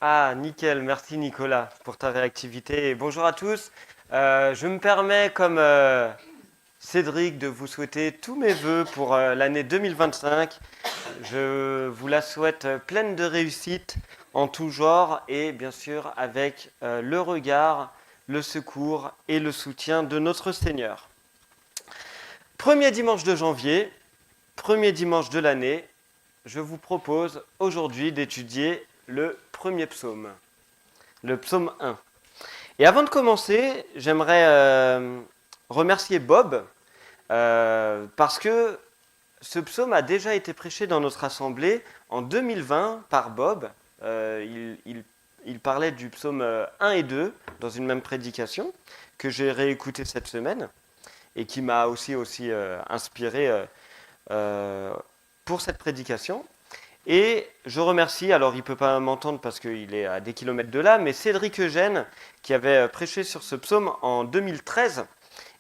Ah, nickel, merci Nicolas pour ta réactivité. Et bonjour à tous. Je me permets, comme Cédric, de vous souhaiter tous mes vœux pour l'année 2025. Je vous la souhaite pleine de réussite en tout genre et bien sûr avec le regard, le secours et le soutien de notre Seigneur. Premier dimanche de janvier, premier dimanche de l'année, je vous propose aujourd'hui d'étudier le premier psaume, le psaume 1. Et avant de commencer, j'aimerais remercier Bob parce que ce psaume a déjà été prêché dans notre assemblée en 2020 par Bob. Il parlait du psaume 1 et 2 dans une même prédication que j'ai réécouté cette semaine et qui m'a aussi inspiré pour cette prédication. Et je remercie, alors il ne peut pas m'entendre parce qu'il est à des kilomètres de là, mais Cédric Eugène qui avait prêché sur ce psaume en 2013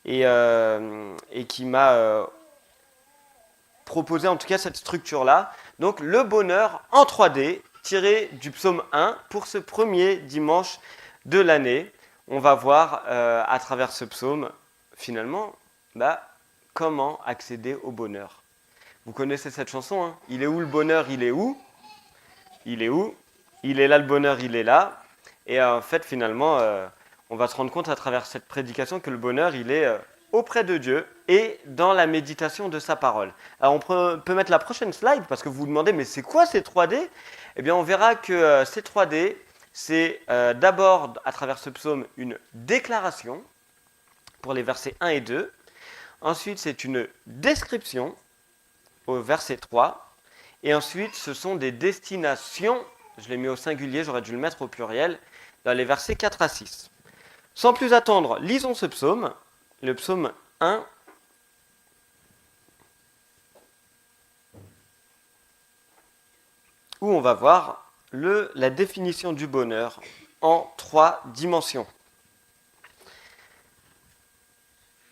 et qui m'a proposé en tout cas cette structure-là. Donc le bonheur en 3D tiré du psaume 1 pour ce premier dimanche de l'année. On va voir à travers ce psaume finalement comment accéder au bonheur. Vous connaissez cette chanson, hein? Il est où le bonheur? Il est où? Il est où? Il est là le bonheur, il est là. Et en fait, finalement, on va se rendre compte à travers cette prédication que le bonheur, il est auprès de Dieu et dans la méditation de sa parole. Alors, on peut mettre la prochaine slide parce que vous vous demandez, mais c'est quoi ces 3D? Eh bien, on verra que ces 3D, c'est d'abord, à travers ce psaume, une déclaration pour les versets 1 et 2. Ensuite, c'est une description au verset 3. Et ensuite, ce sont des destinations, je l'ai mis au singulier, j'aurais dû le mettre au pluriel, dans les versets 4 à 6. Sans plus attendre, lisons ce psaume, le psaume 1. Où on va voir la définition du bonheur en 3 dimensions.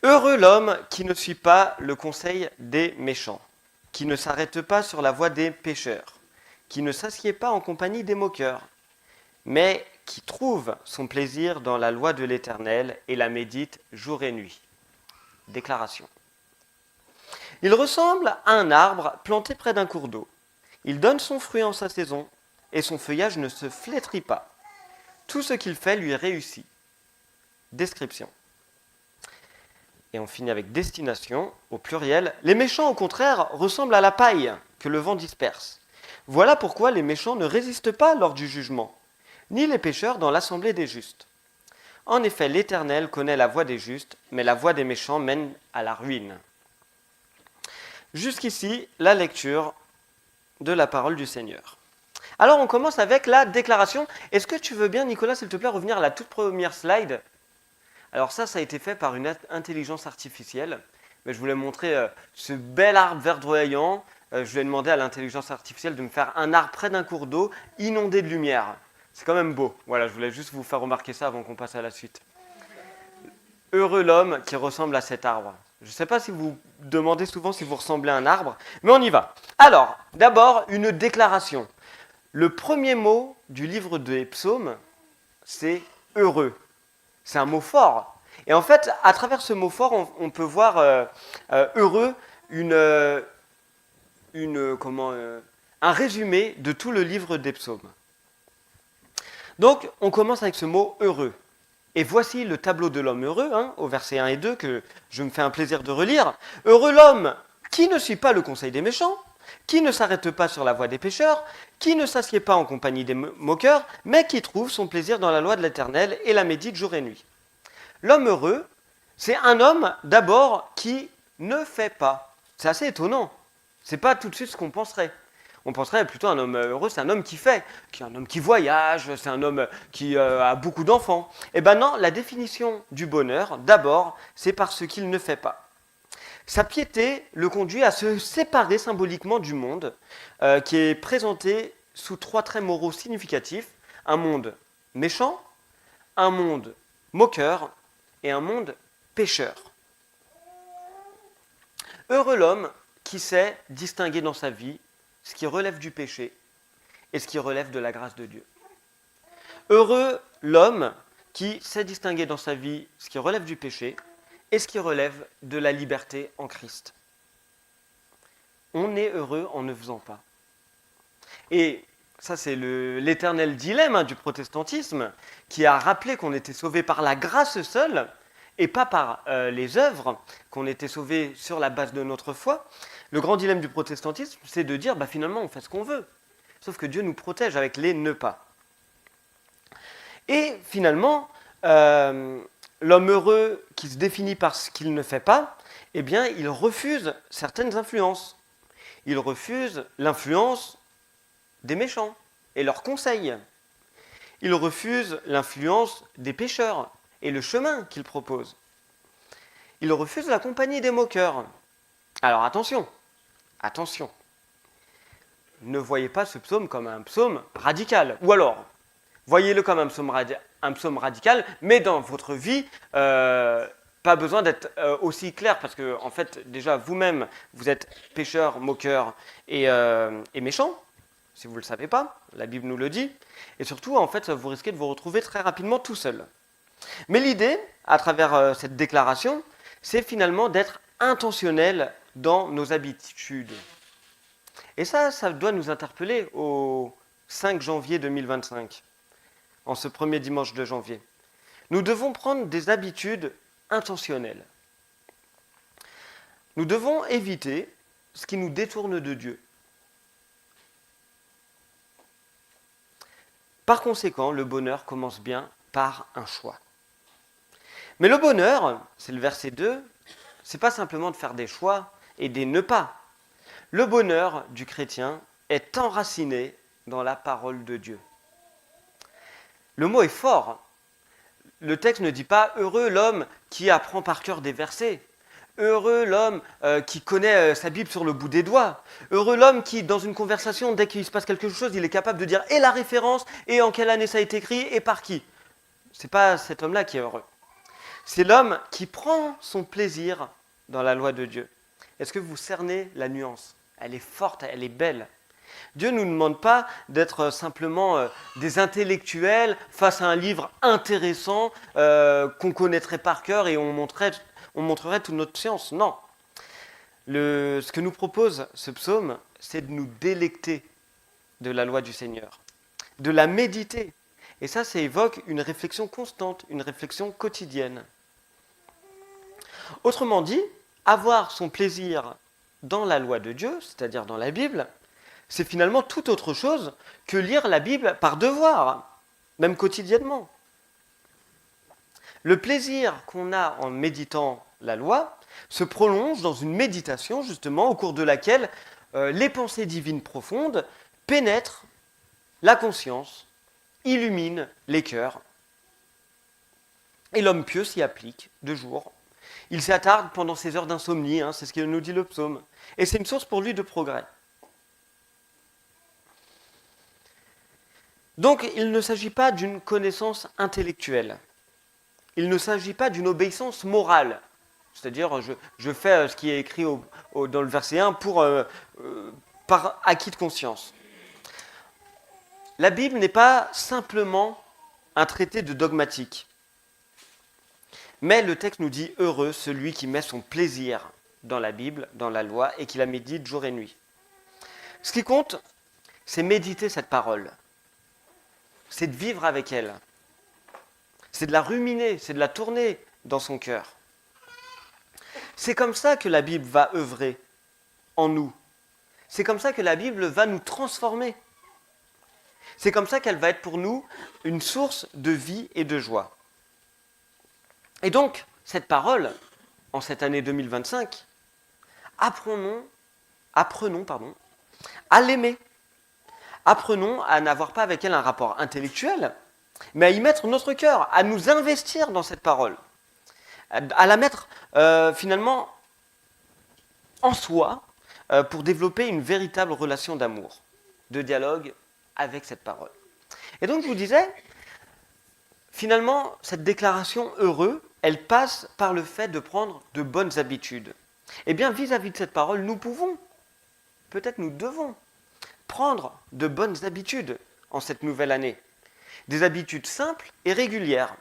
Heureux l'homme qui ne suit pas le conseil des méchants, qui ne s'arrête pas sur la voie des pécheurs, qui ne s'assied pas en compagnie des moqueurs, mais qui trouve son plaisir dans la loi de l'Éternel et la médite jour et nuit. Déclaration. Il ressemble à un arbre planté près d'un cours d'eau. Il donne son fruit en sa saison, et son feuillage ne se flétrit pas. Tout ce qu'il fait lui réussit. Description. Et on finit avec destination, au pluriel. Les méchants, au contraire, ressemblent à la paille que le vent disperse. Voilà pourquoi les méchants ne résistent pas lors du jugement, ni les pécheurs dans l'assemblée des justes. En effet, l'Éternel connaît la voie des justes, mais la voie des méchants mène à la ruine. Jusqu'ici, la lecture de la parole du Seigneur. Alors, on commence avec la déclaration. Est-ce que tu veux bien, Nicolas, s'il te plaît, revenir à la toute première slide? Alors ça a été fait par une intelligence artificielle. Mais je voulais montrer ce bel arbre verdoyant. Je lui ai demandé à l'intelligence artificielle de me faire un arbre près d'un cours d'eau inondé de lumière. C'est quand même beau. Voilà, je voulais juste vous faire remarquer ça avant qu'on passe à la suite. Heureux l'homme qui ressemble à cet arbre. Je ne sais pas si vous demandez souvent si vous ressemblez à un arbre, mais on y va. Alors, d'abord, une déclaration. Le premier mot du livre des psaumes, c'est heureux. C'est un mot fort. Et en fait, à travers ce mot fort, on peut voir heureux un résumé de tout le livre des psaumes. Donc, on commence avec ce mot heureux. Et voici le tableau de l'homme heureux, au verset 1 et 2, que je me fais un plaisir de relire. Heureux l'homme qui ne suit pas le conseil des méchants, qui ne s'arrête pas sur la voie des pécheurs, qui ne s'assied pas en compagnie des moqueurs, mais qui trouve son plaisir dans la loi de l'Éternel et la médite jour et nuit. L'homme heureux, c'est un homme d'abord qui ne fait pas. C'est assez étonnant. C'est pas tout de suite ce qu'on penserait. On penserait plutôt un homme heureux, c'est un homme qui fait, qui est un homme qui voyage, c'est un homme qui a beaucoup d'enfants. Eh bien non, la définition du bonheur, d'abord, c'est par ce qu'il ne fait pas. Sa piété le conduit à se séparer symboliquement du monde, qui est présenté sous 3 traits moraux significatifs. Un monde méchant, un monde moqueur et un monde pécheur. Heureux l'homme qui sait distinguer dans sa vie ce qui relève du péché et ce qui relève de la grâce de Dieu. Heureux l'homme qui sait distinguer dans sa vie ce qui relève du péché et ce qui relève de la liberté en Christ. On est heureux en ne faisant pas. Et ça, c'est l'éternel dilemme du protestantisme, qui a rappelé qu'on était sauvé par la grâce seule, et pas par les œuvres, qu'on était sauvé sur la base de notre foi. Le grand dilemme du protestantisme, c'est de dire, finalement, on fait ce qu'on veut. Sauf que Dieu nous protège avec les ne pas. Et finalement, l'homme heureux qui se définit par ce qu'il ne fait pas, eh bien, il refuse certaines influences. Il refuse l'influence des méchants et leurs conseils. Il refuse l'influence des pécheurs et le chemin qu'ils proposent. Il refuse la compagnie des moqueurs. Alors attention, ne voyez pas ce psaume comme un psaume radical. Ou alors, voyez-le comme un psaume radical, mais dans votre vie, pas besoin d'être aussi clair, parce que, en fait, déjà, vous-même, vous êtes pécheur, moqueur et méchant, si vous ne le savez pas, la Bible nous le dit, et surtout, en fait, vous risquez de vous retrouver très rapidement tout seul. Mais l'idée, à travers cette déclaration, c'est finalement d'être intentionnel dans nos habitudes. Et ça doit nous interpeller au 5 janvier 2025, en ce premier dimanche de janvier. Nous devons prendre des habitudes intentionnelles. Nous devons éviter ce qui nous détourne de Dieu. Par conséquent, le bonheur commence bien par un choix. Mais le bonheur, c'est le verset 2, c'est pas simplement de faire des choix et des ne pas. Le bonheur du chrétien est enraciné dans la parole de Dieu. Le mot est fort. Le texte ne dit pas « heureux l'homme qui apprend par cœur des versets ». Heureux l'homme qui connaît sa Bible sur le bout des doigts. Heureux l'homme qui, dans une conversation, dès qu'il se passe quelque chose, il est capable de dire et la référence, et en quelle année ça a été écrit, et par qui. Ce n'est pas cet homme-là qui est heureux. C'est l'homme qui prend son plaisir dans la loi de Dieu. Est-ce que vous cernez la nuance ? Elle est forte, elle est belle. Dieu ne nous demande pas d'être simplement des intellectuels face à un livre intéressant qu'on connaîtrait par cœur et on montrerait toute notre science. Non. Ce que nous propose ce psaume, c'est de nous délecter de la loi du Seigneur, de la méditer. Et ça évoque une réflexion constante, une réflexion quotidienne. Autrement dit, avoir son plaisir dans la loi de Dieu, c'est-à-dire dans la Bible, c'est finalement tout autre chose que lire la Bible par devoir, même quotidiennement. Le plaisir qu'on a en méditant la loi se prolonge dans une méditation, justement, au cours de laquelle les pensées divines profondes pénètrent la conscience, illuminent les cœurs. Et l'homme pieux s'y applique de jour. Il s'y attarde pendant ses heures d'insomnie, c'est ce que nous dit le psaume. Et c'est une source pour lui de progrès. Donc, il ne s'agit pas d'une connaissance intellectuelle. Il ne s'agit pas d'une obéissance morale. C'est-à-dire, je fais ce qui est écrit dans le verset 1 par acquis de conscience. La Bible n'est pas simplement un traité de dogmatique. Mais le texte nous dit « Heureux celui qui met son plaisir dans la Bible, dans la loi, et qui la médite jour et nuit. » Ce qui compte, c'est méditer cette parole. C'est de vivre avec elle. C'est de la ruminer, c'est de la tourner dans son cœur. C'est comme ça que la Bible va œuvrer en nous. C'est comme ça que la Bible va nous transformer. C'est comme ça qu'elle va être pour nous une source de vie et de joie. Et donc, cette parole, en cette année 2025, apprenons à l'aimer. Apprenons à n'avoir pas avec elle un rapport intellectuel, mais à y mettre notre cœur, à nous investir dans cette parole, à la mettre finalement en soi pour développer une véritable relation d'amour, de dialogue avec cette parole. Et donc je vous disais, finalement, cette déclaration heureux, elle passe par le fait de prendre de bonnes habitudes. Eh bien, vis-à-vis de cette parole, nous pouvons, peut-être nous devons, prendre de bonnes habitudes en cette nouvelle année. Des habitudes simples et régulières.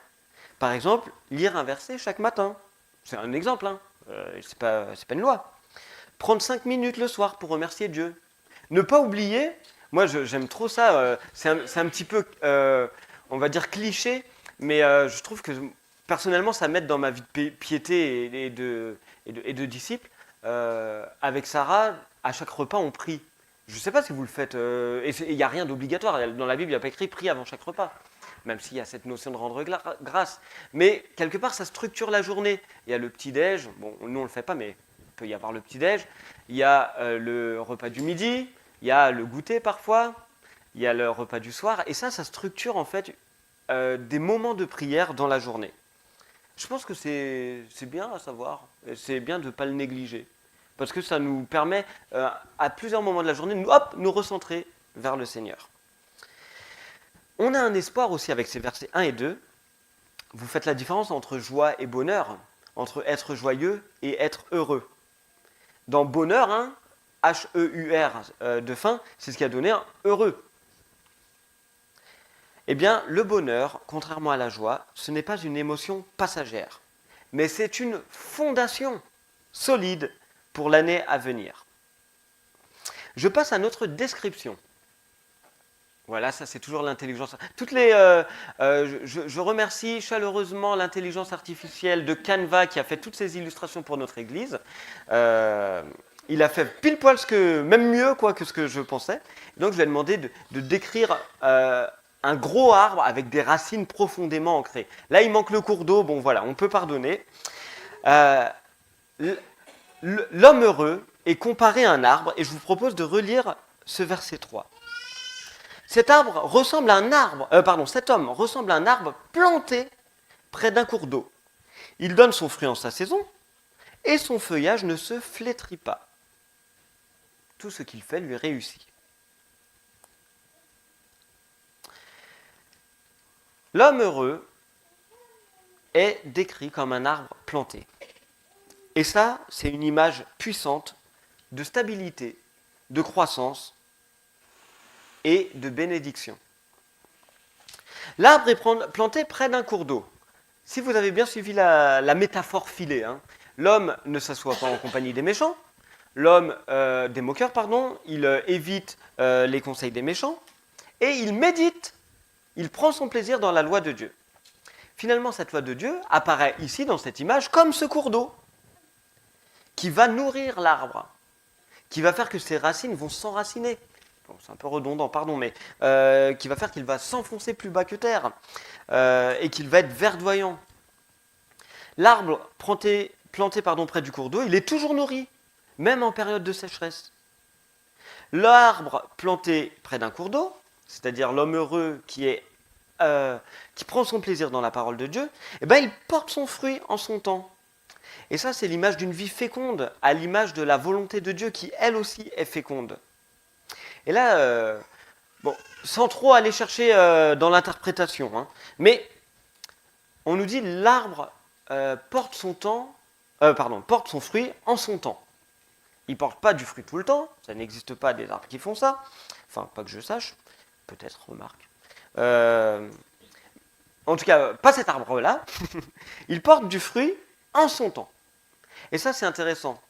Par exemple, lire un verset chaque matin. C'est un exemple, hein. C'est pas une loi. Prendre 5 minutes le soir pour remercier Dieu. Ne pas oublier, moi j'aime trop ça, c'est un petit peu, on va dire cliché, mais je trouve que personnellement ça m'aide dans ma vie de piété et de disciple. Avec Sarah, à chaque repas on prie. Je ne sais pas si vous le faites, et il n'y a rien d'obligatoire. Dans la Bible, il n'y a pas écrit prie avant chaque repas, même s'il y a cette notion de rendre grâce. Mais quelque part, ça structure la journée. Il y a le petit-déj, bon, nous on ne le fait pas, mais il peut y avoir le petit-déj. Il y a le repas du midi, il y a le goûter parfois, il y a le repas du soir. Et ça structure en fait des moments de prière dans la journée. Je pense que c'est bien à savoir, c'est bien de ne pas le négliger. Parce que ça nous permet, à plusieurs moments de la journée, nous recentrer vers le Seigneur. On a un espoir aussi avec ces versets 1 et 2. Vous faites la différence entre joie et bonheur, entre être joyeux et être heureux. Dans bonheur, hein, H-E-U-R de fin, c'est ce qui a donné un heureux. Eh bien, le bonheur, contrairement à la joie, ce n'est pas une émotion passagère, mais c'est une fondation solide pour l'année à venir. Je passe à notre description. Voilà, ça c'est toujours l'intelligence. Je remercie chaleureusement l'intelligence artificielle de Canva qui a fait toutes ces illustrations pour notre église. Il a fait pile poil même mieux que ce que je pensais. Donc je lui ai demandé de décrire un gros arbre avec des racines profondément ancrées. Là il manque le cours d'eau, bon voilà, on peut pardonner. L'homme heureux est comparé à un arbre, et je vous propose de relire ce verset 3. Cet homme ressemble à un arbre planté près d'un cours d'eau. Il donne son fruit en sa saison, et son feuillage ne se flétrit pas. Tout ce qu'il fait lui réussit. L'homme heureux est décrit comme un arbre planté. Et ça, c'est une image puissante de stabilité, de croissance et de bénédiction. L'arbre est planté près d'un cours d'eau. Si vous avez bien suivi la métaphore filée, hein, l'homme ne s'assoit pas en compagnie des méchants, des moqueurs, il évite les conseils des méchants, et il médite, il prend son plaisir dans la loi de Dieu. Finalement, cette loi de Dieu apparaît ici, dans cette image, comme ce cours d'eau, qui va nourrir l'arbre, qui va faire que ses racines vont s'enraciner. Bon, c'est un peu redondant, mais qui va faire qu'il va s'enfoncer plus bas que terre et qu'il va être verdoyant. L'arbre planté près du cours d'eau, il est toujours nourri, même en période de sécheresse. L'arbre planté près d'un cours d'eau, c'est-à-dire l'homme heureux qui prend son plaisir dans la parole de Dieu, il porte son fruit en son temps. Et ça, c'est l'image d'une vie féconde, à l'image de la volonté de Dieu qui, elle aussi, est féconde. Et là, sans trop aller chercher dans l'interprétation, hein, mais on nous dit l'arbre porte son fruit en son temps. Il ne porte pas du fruit tout le temps, ça n'existe pas des arbres qui font ça, enfin, pas que je sache, peut-être, remarque. En tout cas, pas cet arbre-là, il porte du fruit en son temps. Et ça, c'est intéressant.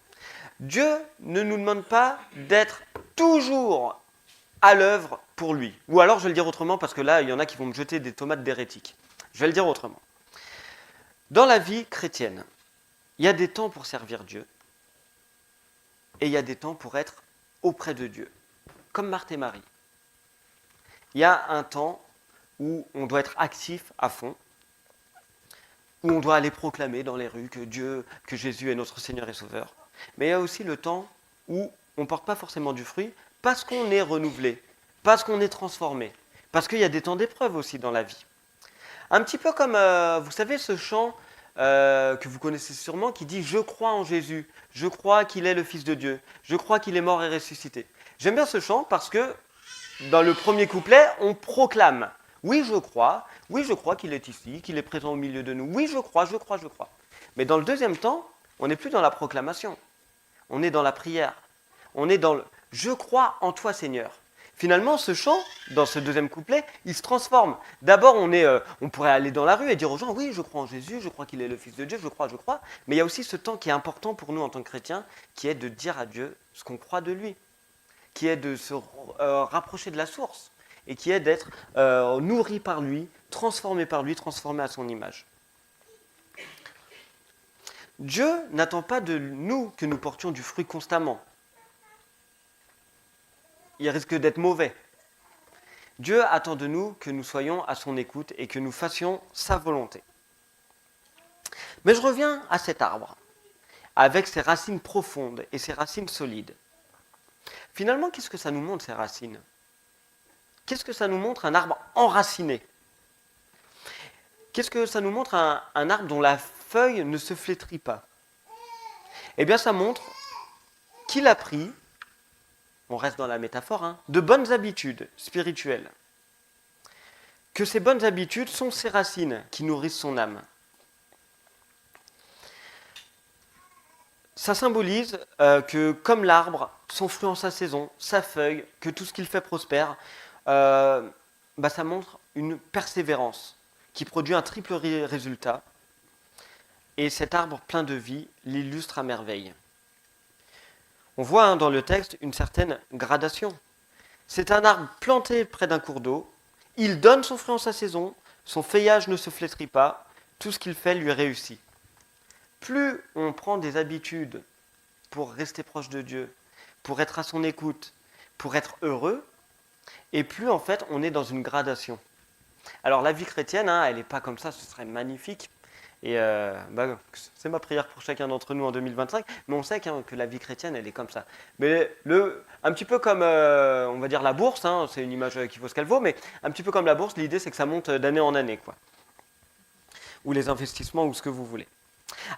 Dieu ne nous demande pas d'être toujours à l'œuvre pour lui. Ou alors, je vais le dire autrement, parce que là, il y en a qui vont me jeter des tomates d'hérétiques. Je vais le dire autrement. Dans la vie chrétienne, il y a des temps pour servir Dieu, et il y a des temps pour être auprès de Dieu, comme Marthe et Marie. Il y a un temps où on doit être actif à fond, où on doit aller proclamer dans les rues que Jésus est notre Seigneur et Sauveur. Mais il y a aussi le temps où on ne porte pas forcément du fruit parce qu'on est renouvelé, parce qu'on est transformé, parce qu'il y a des temps d'épreuve aussi dans la vie. Un petit peu comme, vous savez, ce chant que vous connaissez sûrement qui dit « Je crois en Jésus, je crois qu'il est le Fils de Dieu, je crois qu'il est mort et ressuscité ». J'aime bien ce chant parce que dans le premier couplet, on proclame « Oui, je crois qu'il est ici, qu'il est présent au milieu de nous. Oui, je crois. » Mais dans le deuxième temps, on n'est plus dans la proclamation. On est dans la prière. On est dans le « Je crois en toi, Seigneur. Finalement, ce chant, dans ce deuxième couplet, il se transforme. D'abord, on pourrait aller dans la rue et dire aux gens, oui, je crois en Jésus, je crois qu'il est le Fils de Dieu, je crois. Mais il y a aussi ce temps qui est important pour nous en tant que chrétiens, qui est de dire à Dieu ce qu'on croit de lui, qui est de se rapprocher de la source, et qui est d'être nourri par lui, transformé à son image. Dieu n'attend pas de nous que nous portions du fruit constamment. Il risque d'être mauvais. Dieu attend de nous que nous soyons à son écoute et que nous fassions sa volonté. Mais je reviens à cet arbre, avec ses racines profondes et ses racines solides. Finalement, qu'est-ce que ça nous montre, ces racines ? Qu'est-ce que ça nous montre, un arbre enraciné ? Qu'est-ce que ça nous montre, un arbre dont la feuille ne se flétrit pas ? Eh bien, ça montre qu'il a pris, on reste dans la métaphore, de bonnes habitudes spirituelles. Que ces bonnes habitudes sont ses racines qui nourrissent son âme. Ça symbolise que, comme l'arbre, son fruit en sa saison, sa feuille, que tout ce qu'il fait prospère, ça montre une persévérance qui produit un triple résultat. Et cet arbre plein de vie l'illustre à merveille. On voit dans le texte une certaine gradation. C'est un arbre planté près d'un cours d'eau, il donne son fruit en sa saison, son feuillage ne se flétrit pas, tout ce qu'il fait lui réussit. Plus on prend des habitudes pour rester proche de Dieu, pour être à son écoute, pour être heureux, et plus en fait on est dans une gradation. Alors la vie chrétienne, elle n'est pas comme ça, ce serait magnifique. Et c'est ma prière pour chacun d'entre nous en 2025, mais on sait que la vie chrétienne, elle est comme ça. Mais un petit peu comme, on va dire, la bourse, c'est une image qui vaut ce qu'elle vaut, mais un petit peu comme la bourse, l'idée c'est que ça monte d'année en année, quoi. Ou les investissements, ou ce que vous voulez.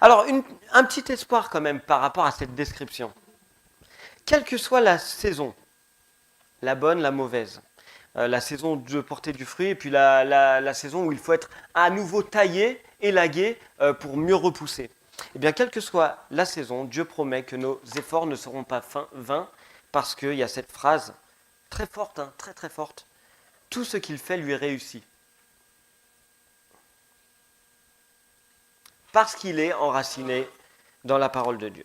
Alors, un petit espoir quand même par rapport à cette description. Quelle que soit la saison, la bonne, la mauvaise, la saison de porter du fruit, et puis la saison où il faut être à nouveau taillé, élagué, pour mieux repousser. Eh bien, quelle que soit la saison, Dieu promet que nos efforts ne seront pas vains, parce qu'il y a cette phrase très forte, très très forte, « Tout ce qu'il fait lui réussit ». Parce qu'il est enraciné dans la parole de Dieu.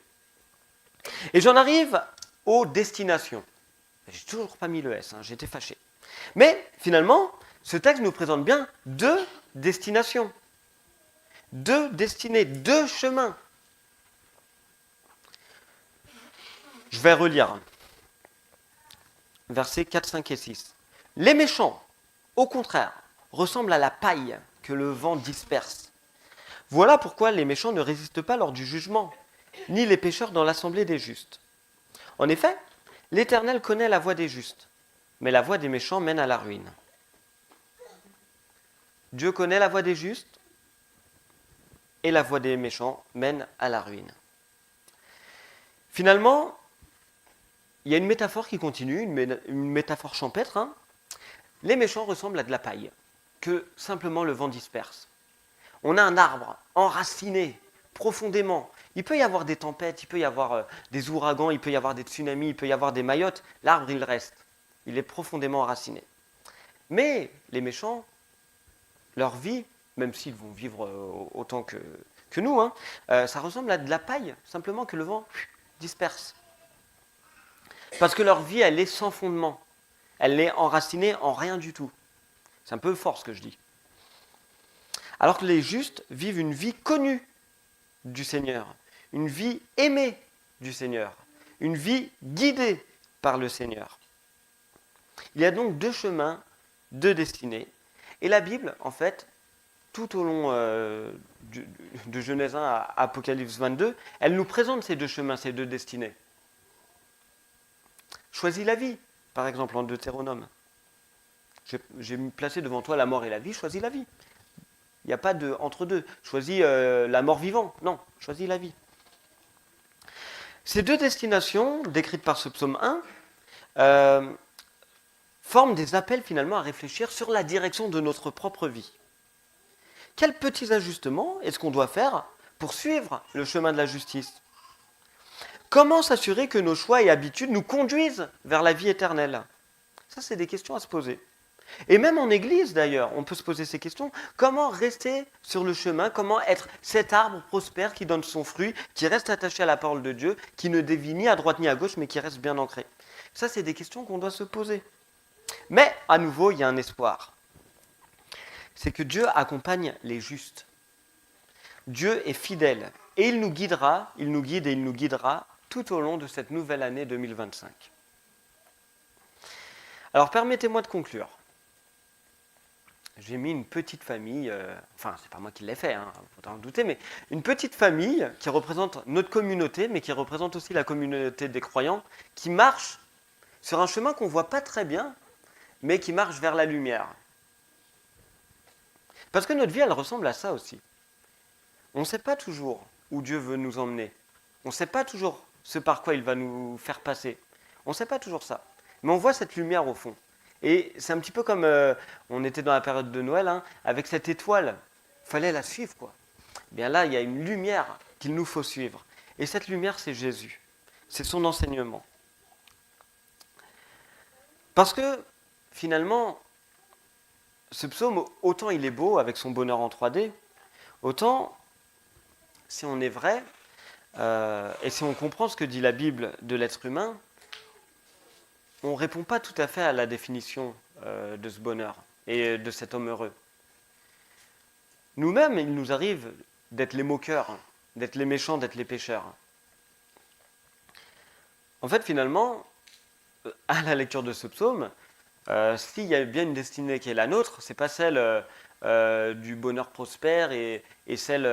Et j'en arrive aux destinations. J'ai toujours pas mis le S, j'étais fâché. Mais finalement, ce texte nous présente bien deux destinations, deux destinées, deux chemins. Je vais relire. Versets 4, 5 et 6. Les méchants, au contraire, ressemblent à la paille que le vent disperse. Voilà pourquoi les méchants ne résistent pas lors du jugement, ni les pécheurs dans l'assemblée des justes. En effet, l'Éternel connaît la voie des justes, mais la voie des méchants mène à la ruine. Dieu connaît la voie des justes, et la voie des méchants mène à la ruine. Finalement, il y a une métaphore qui continue, une métaphore champêtre. Les méchants ressemblent à de la paille, que simplement le vent disperse. On a un arbre enraciné profondément. Il peut y avoir des tempêtes, il peut y avoir des ouragans, il peut y avoir des tsunamis, il peut y avoir des maillotes. L'arbre, il reste. Il est profondément enraciné. Mais les méchants, leur vie, même s'ils vont vivre autant que nous, ça ressemble à de la paille, simplement que le vent disperse. Parce que leur vie, elle est sans fondement. Elle est enracinée en rien du tout. C'est un peu fort ce que je dis. Alors que les justes vivent une vie connue du Seigneur, une vie aimée du Seigneur, une vie guidée par le Seigneur. Il y a donc deux chemins, deux destinées. Et la Bible, en fait, tout au long de Genèse 1 à Apocalypse 22, elle nous présente ces deux chemins, ces deux destinées. Choisis la vie, par exemple, en Deutéronome. J'ai placé devant toi la mort et la vie, choisis la vie. Il n'y a pas de entre deux. Choisis la mort vivant. Non, choisis la vie. Ces deux destinations, décrites par ce psaume 1, forment des appels finalement à réfléchir sur la direction de notre propre vie. Quels petits ajustements est-ce qu'on doit faire pour suivre le chemin de la justice ? Comment s'assurer que nos choix et habitudes nous conduisent vers la vie éternelle ? Ça, c'est des questions à se poser. Et même en église, d'ailleurs, on peut se poser ces questions. Comment rester sur le chemin? Comment être cet arbre prospère qui donne son fruit, qui reste attaché à la parole de Dieu, qui ne dévie ni à droite ni à gauche, mais qui reste bien ancré? Ça, c'est des questions qu'on doit se poser. Mais, à nouveau, il y a un espoir. C'est que Dieu accompagne les justes. Dieu est fidèle. Et il nous guidera, il nous guide et il nous guidera tout au long de cette nouvelle année 2025. Alors, permettez-moi de conclure. J'ai mis une petite famille, enfin, c'est pas moi qui l'ai fait, faut en douter, mais une petite famille qui représente notre communauté, mais qui représente aussi la communauté des croyants, qui marche sur un chemin qu'on ne voit pas très bien, mais qui marche vers la lumière. Parce que notre vie, elle ressemble à ça aussi. On ne sait pas toujours où Dieu veut nous emmener. On ne sait pas toujours ce par quoi il va nous faire passer. On ne sait pas toujours ça. Mais on voit cette lumière au fond. Et c'est un petit peu comme on était dans la période de Noël, avec cette étoile. Il fallait la suivre, quoi. Bien là, il y a une lumière qu'il nous faut suivre. Et cette lumière, c'est Jésus. C'est son enseignement. Parce que, finalement, ce psaume, autant il est beau avec son bonheur en 3D, autant, si on est vrai, et si on comprend ce que dit la Bible de l'être humain, on ne répond pas tout à fait à la définition de ce bonheur et de cet homme heureux. Nous-mêmes, il nous arrive d'être les moqueurs, d'être les méchants, d'être les pécheurs. En fait, finalement, à la lecture de ce psaume, s'il y a bien une destinée qui est la nôtre, c'est pas celle du bonheur prospère et celle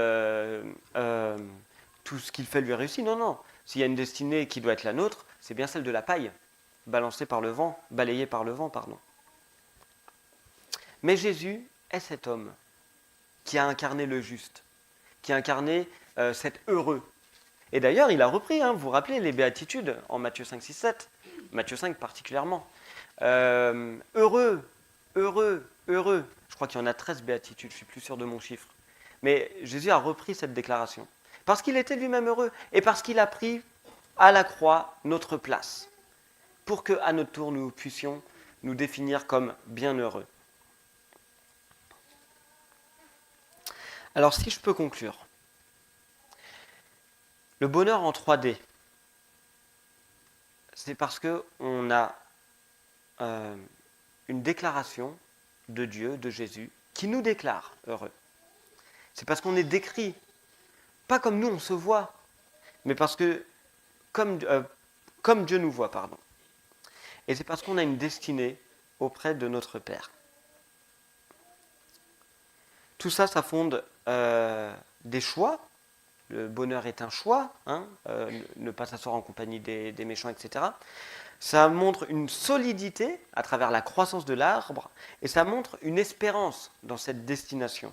tout ce qu'il fait lui réussit. Non, non. S'il y a une destinée qui doit être la nôtre, c'est bien celle de la paille, balancée par le vent, balayée par le vent, pardon. Mais Jésus est cet homme qui a incarné le juste, qui a incarné cet heureux. Et d'ailleurs, il a repris, vous vous rappelez, les béatitudes en Matthieu 5, 6, 7, Matthieu 5 particulièrement. Heureux, heureux, heureux. Je crois qu'il y en a 13 béatitudes, je ne suis plus sûr de mon chiffre. Mais Jésus a repris cette déclaration. Parce qu'il était lui-même heureux et parce qu'il a pris à la croix notre place. Pour qu'à notre tour, nous puissions nous définir comme bienheureux. Alors, si je peux conclure. Le bonheur en 3D, c'est parce qu'on a une déclaration de Dieu, de Jésus, qui nous déclare heureux. C'est parce qu'on est décrit, pas comme nous on se voit, mais parce que comme Dieu nous voit, pardon. Et c'est parce qu'on a une destinée auprès de notre Père. Tout ça, ça fonde des choix. Le bonheur est un choix, ne pas s'asseoir en compagnie des méchants, etc. Ça montre une solidité à travers la croissance de l'arbre et ça montre une espérance dans cette destination.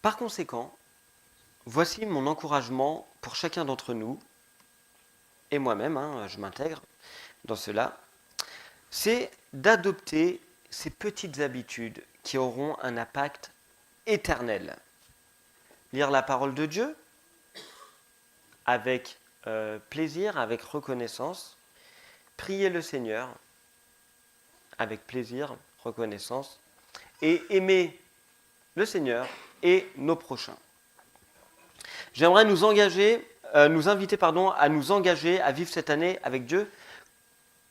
Par conséquent, voici mon encouragement pour chacun d'entre nous, et moi-même, je m'intègre dans cela, c'est d'adopter ces petites habitudes qui auront un impact éternel. Lire la parole de Dieu avec plaisir, avec reconnaissance. Prier le Seigneur avec plaisir, reconnaissance. Et aimer le Seigneur et nos prochains. J'aimerais nous inviter à nous engager à vivre cette année avec Dieu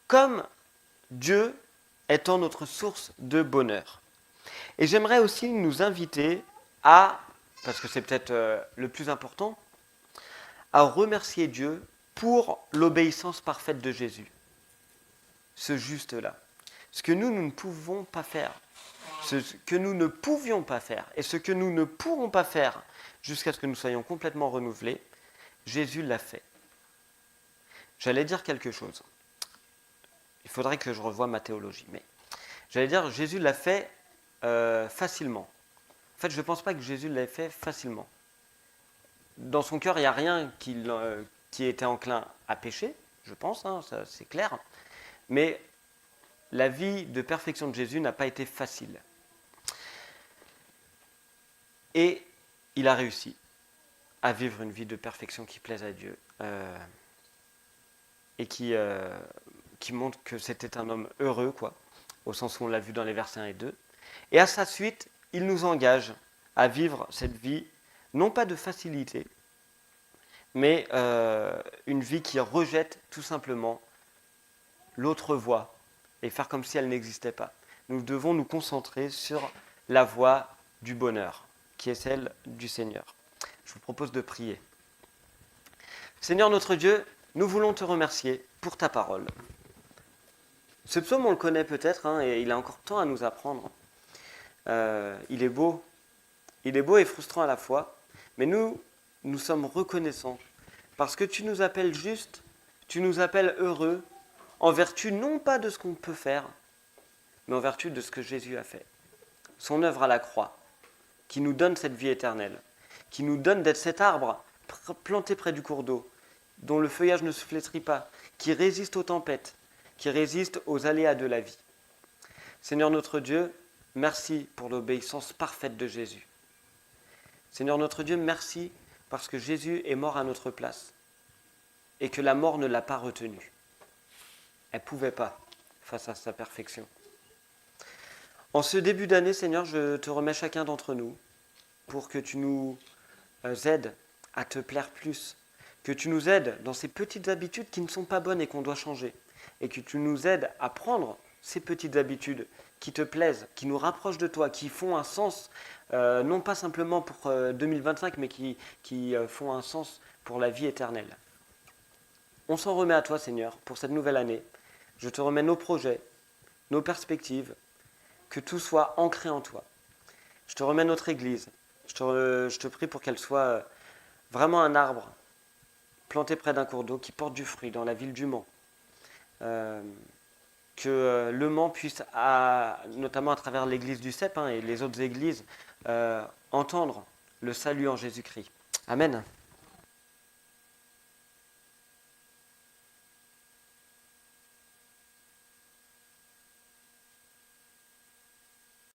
comme Dieu étant notre source de bonheur. Et j'aimerais aussi nous inviter à, parce que c'est peut-être le plus important, à remercier Dieu pour l'obéissance parfaite de Jésus. Ce juste-là. Ce que nous ne pouvons pas faire. Ce que nous ne pouvions pas faire. Et ce que nous ne pourrons pas faire jusqu'à ce que nous soyons complètement renouvelés, Jésus l'a fait. J'allais dire quelque chose. Il faudrait que je revoie ma théologie. Mais j'allais dire, Jésus l'a fait facilement. En fait, je ne pense pas que Jésus l'ait fait facilement. Dans son cœur, il n'y a rien qui était enclin à pécher, je pense, ça, c'est clair. Mais la vie de perfection de Jésus n'a pas été facile. Et il a réussi à vivre une vie de perfection qui plaise à Dieu. et qui montre que c'était un homme heureux, quoi, au sens où on l'a vu dans les versets 1 et 2. Et à sa suite, il nous engage à vivre cette vie, non pas de facilité, mais une vie qui rejette tout simplement l'autre voie et faire comme si elle n'existait pas. Nous devons nous concentrer sur la voie du bonheur, qui est celle du Seigneur. Je vous propose de prier. Seigneur notre Dieu, nous voulons te remercier pour ta parole. Ce psaume, on le connaît peut-être, et il a encore tant à nous apprendre. Il est beau et frustrant à la fois, mais nous sommes reconnaissants, parce que tu nous appelles justes, tu nous appelles heureux, en vertu non pas de ce qu'on peut faire, mais en vertu de ce que Jésus a fait. Son œuvre à la croix, qui nous donne cette vie éternelle, qui nous donne d'être cet arbre planté près du cours d'eau, dont le feuillage ne se flétrit pas, qui résiste aux tempêtes, qui résiste aux aléas de la vie. Seigneur notre Dieu, merci pour l'obéissance parfaite de Jésus. Seigneur notre Dieu, merci parce que Jésus est mort à notre place et que la mort ne l'a pas retenu. Elle ne pouvait pas face à sa perfection. En ce début d'année, Seigneur, je te remets chacun d'entre nous pour que tu nous aides à te plaire plus, que tu nous aides dans ces petites habitudes qui ne sont pas bonnes et qu'on doit changer, et que tu nous aides à prendre ces petites habitudes qui te plaisent, qui nous rapprochent de toi, qui font un sens, non pas simplement pour 2025, mais qui font un sens pour la vie éternelle. On s'en remet à toi, Seigneur, pour cette nouvelle année. Je te remets nos projets, nos perspectives, que tout soit ancré en toi. Je te remets notre Église. Je te prie pour qu'elle soit vraiment un arbre planté près d'un cours d'eau qui porte du fruit dans la ville du Mans. Que Le Mans puisse, notamment à travers l'église du CEP et les autres églises, entendre le salut en Jésus-Christ. Amen.